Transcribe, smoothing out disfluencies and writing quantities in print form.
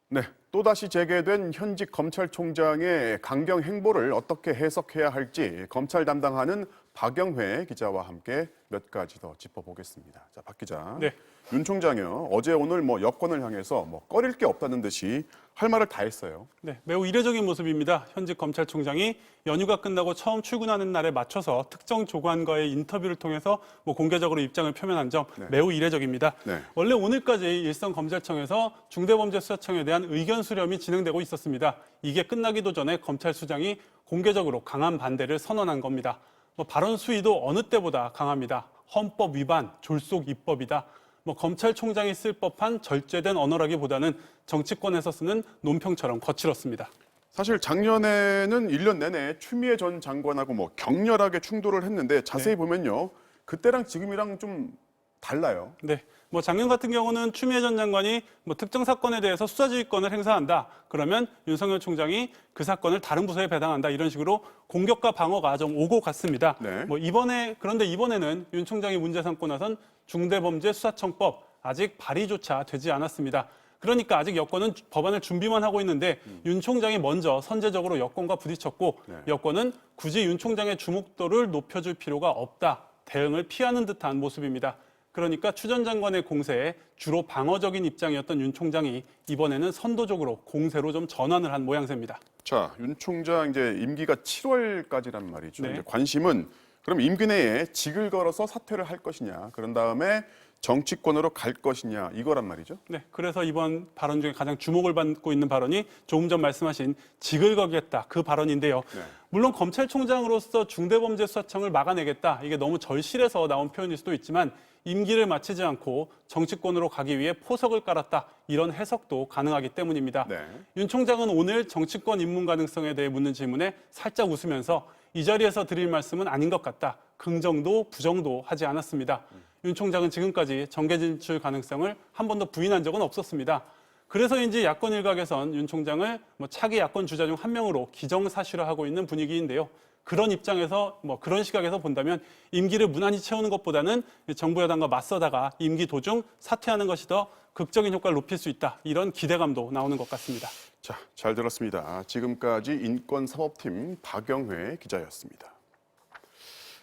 네, 또다시 재개된 현직 검찰총장의 강경 행보를 어떻게 해석해야 할지 검찰 담당하는 박영회 기자와 함께 몇 가지 더 짚어보겠습니다. 자, 박 기자. 네. 윤 총장이요. 어제 오늘 여권을 향해서 꺼릴 게 없다는 듯이 할 말을 다 했어요. 네, 매우 이례적인 모습입니다. 현직 검찰총장이 연휴가 끝나고 처음 출근하는 날에 맞춰서 특정 조관과의 인터뷰를 통해서 공개적으로 입장을 표명한 점 매우 이례적입니다. 네. 원래 오늘까지 일선검찰청에서 중대범죄수사청에 대한 의견 수렴이 진행되고 있었습니다. 이게 끝나기도 전에 검찰수장이 공개적으로 강한 반대를 선언한 겁니다. 발언 수위도 어느 때보다 강합니다. 헌법 위반, 졸속 입법이다. 검찰총장이 쓸 법한 절제된 언어라기보다는 정치권에서 쓰는 논평처럼 거칠었습니다. 사실 작년에는 1년 내내 추미애 전 장관하고 격렬하게 충돌을 했는데 자세히 보면요. 그때랑 지금이랑 좀 달라요. 네. 작년 같은 경우는 추미애 전 장관이 특정 사건에 대해서 수사지휘권을 행사한다. 그러면 윤석열 총장이 그 사건을 다른 부서에 배당한다. 이런 식으로 공격과 방어가 좀 오고 갔습니다. 네. 그런데 이번에는 윤 총장이 문제 삼고 나선 중대범죄수사청법 아직 발의조차 되지 않았습니다. 그러니까 아직 여권은 법안을 준비만 하고 있는데 윤 총장이 먼저 선제적으로 여권과 부딪혔고 여권은 굳이 윤 총장의 주목도를 높여줄 필요가 없다. 대응을 피하는 듯한 모습입니다. 그러니까 추 전 장관의 공세에 주로 방어적인 입장이었던 윤 총장이 이번에는 선도적으로 공세로 좀 전환을 한 모양새입니다. 자, 윤 총장 이제 임기가 7월까지란 말이죠. 네. 이제 관심은 그럼 임기 내에 직을 걸어서 사퇴를 할 것이냐, 그런 다음에 정치권으로 갈 것이냐 이거란 말이죠. 네, 그래서 이번 발언 중에 가장 주목을 받고 있는 발언이 조금 전 말씀하신 직을 거겠다 그 발언인데요. 네. 물론 검찰총장으로서 중대범죄수사청을 막아내겠다 이게 너무 절실해서 나온 표현일 수도 있지만 임기를 마치지 않고 정치권으로 가기 위해 포석을 깔았다 이런 해석도 가능하기 때문입니다. 네. 윤 총장은 오늘 정치권 입문 가능성에 대해 묻는 질문에 살짝 웃으면서 이 자리에서 드릴 말씀은 아닌 것 같다. 긍정도 부정도 하지 않았습니다. 윤 총장은 지금까지 정계 진출 가능성을 한 번도 부인한 적은 없었습니다. 그래서인지 야권 일각에선 윤 총장을 차기 야권 주자 중 한 명으로 기정사실화하고 있는 분위기인데요. 그런 입장에서 그런 시각에서 본다면 임기를 무난히 채우는 것보다는 정부 여당과 맞서다가 임기 도중 사퇴하는 것이 더 극적인 효과를 높일 수 있다. 이런 기대감도 나오는 것 같습니다. 자, 잘 들었습니다. 지금까지 인권사법팀 박영회 기자였습니다.